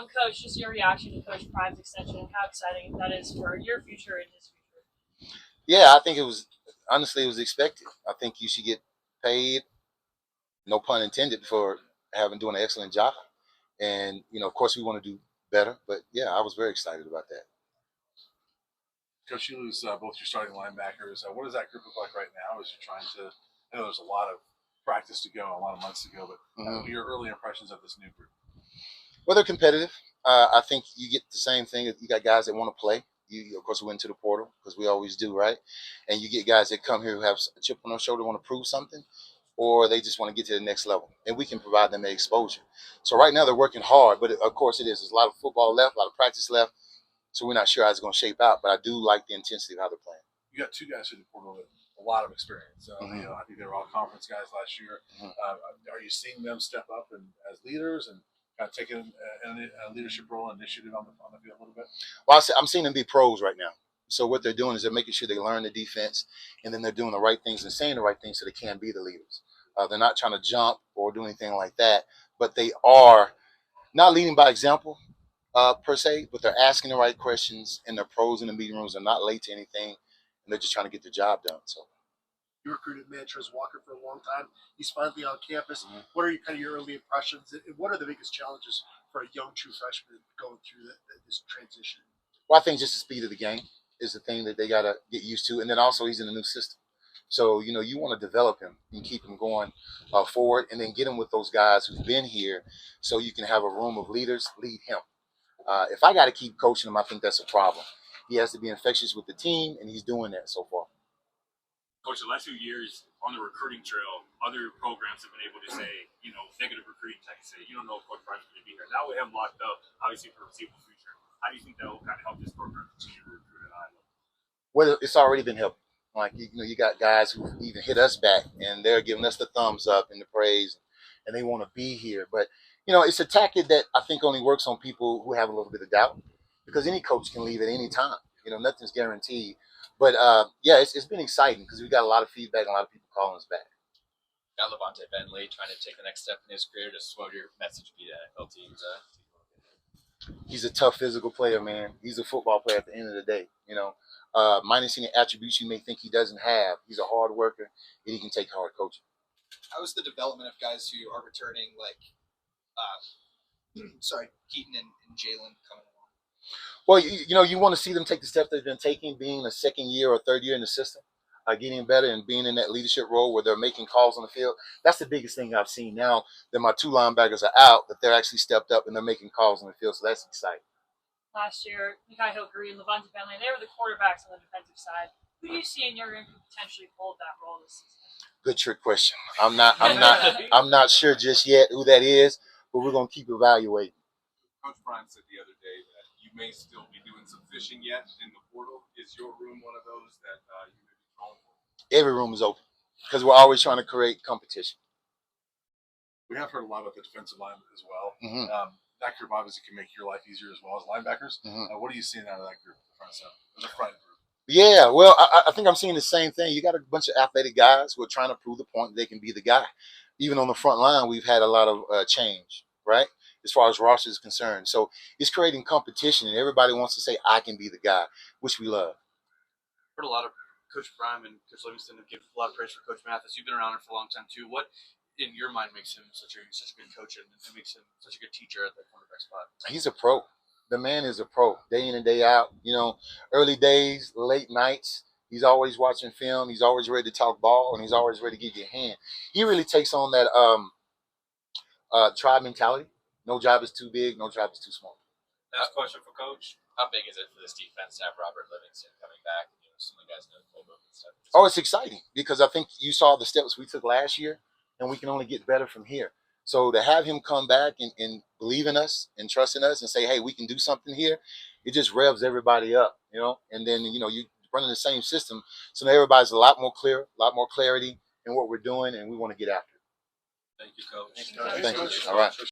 Coach, just your reaction to Coach Prime's extension and how exciting that is for your future and his future. Yeah, I think it was honestly it was expected. I think you should get paid, no pun intended, for having doing an excellent job. And of course, we want to do better. But yeah, I was very excited about that. Coach, you lose both your starting linebackers. What does that group look like right now? As you're trying to, I know there's a lot of practice to go, a lot of months to go, but your early impressions of this new group? Well, they're competitive. I think you get the same thing. You got guys that want to play. Of course, we went to the portal because we always do, right? And you get guys that come here who have a chip on their shoulder, want to prove something, or they just want to get to the next level, and we can provide them the exposure. So right now they're working hard, but of course it is. There's a lot of football left, a lot of practice left, so we're not sure how it's going to shape out. But I do like the intensity of how they're playing. You got two guys who the portal with a lot of experience. I think they were all conference guys last year. Are you seeing them step up as leaders and kind of taking a leadership role and initiative on the field a little bit? Well, I'm seeing them be pros right now. So what they're doing is they're making sure they learn the defense, and then they're doing the right things and saying the right things so they can be the leaders. They're not trying to jump or do anything like that, but they are not leading by example per se, but they're asking the right questions, and they're pros in the meeting rooms. They're not late to anything, and they're just trying to get the job done. So. You recruited Mantrez Walker for a long time. He's finally on campus. What are your early impressions? And what are the biggest challenges for a young true freshman going through this transition? Well, I think just the speed of the game is the thing that they got to get used to. And then also he's in a new system. So, you want to develop him and keep him going forward, and then get him with those guys who've been here so you can have a room of leaders lead him. If I got to keep coaching him, I think that's a problem. He has to be infectious with the team, and he's doing that so far. Coach, the last few years on the recruiting trail, other programs have been able to say, negative recruiting tech, say, you don't know if Coach Prime's going to be here. Now we have him locked up, obviously, for a foreseeable future. How do you think that will kind of help this program continue to recruit at Iowa? Well, it's already been helping. Like, you got guys who even hit us back, and they're giving us the thumbs up and the praise, and they want to be here. But, it's a tactic that I think only works on people who have a little bit of doubt, because any coach can leave at any time. Nothing's guaranteed. But, yeah, it's been exciting because we got a lot of feedback and a lot of people calling us back. Got Levante Bentley trying to take the next step in his career. Just what would your message be to NFL teams? He's a tough physical player, man. He's a football player at the end of the day, minus any attributes you may think he doesn't have. He's a hard worker, and he can take hard coaching. How is the development of guys who are returning, like, Keaton and Jalen coming along? Well, you want to see them take the steps they've been taking, being a second year or third year in the system, getting better and being in that leadership role where they're making calls on the field. That's the biggest thing I've seen now that my two linebackers are out, that they're actually stepped up and they're making calls on the field. So that's exciting. Last year, Mekhi Hilkery and Levante Bentley, they were the quarterbacks on the defensive side. Who do you see in your room who potentially hold that role this season? Good trick question. I'm not sure just yet who that is, but we're gonna keep evaluating. Coach Prime said the other day that you may still be doing some fishing yet in the portal. Is your room one of those that you may be calling for? Every room is open because we're always trying to create competition. We have heard a lot about the defensive line as well. That group obviously can make your life easier as well as linebackers. What are you seeing out of that group, the front group? Yeah, well, I think I'm seeing the same thing. You got a bunch of athletic guys who are trying to prove the point they can be the guy. Even on the front line, we've had a lot of change, right, as far as roster is concerned. So it's creating competition, and everybody wants to say, I can be the guy, which we love. Heard a lot of Coach Prime and Coach Livingston give a lot of praise for Coach Mathis. You've been around him for a long time, too. What, in your mind, makes him such a good coach and makes him such a good teacher at the cornerback spot? He's a pro. The man is a pro, day in and day out. Early days, late nights. He's always watching film. He's always ready to talk ball, and he's always ready to give you a hand. He really takes on that tribe mentality. No job is too big. No job is too small. Last question for Coach. How big is it for this defense to have Robert Livingston coming back? Some of the guys know the playbook and stuff. Oh, it's exciting because I think you saw the steps we took last year, and we can only get better from here. So to have him come back and believe in us and trust in us and say, hey, we can do something here, it just revs everybody up, And then, you're running the same system. So now everybody's a lot more clear, a lot more clarity in what we're doing, and we want to get after it. Thank you, Coach. Thank you. All right.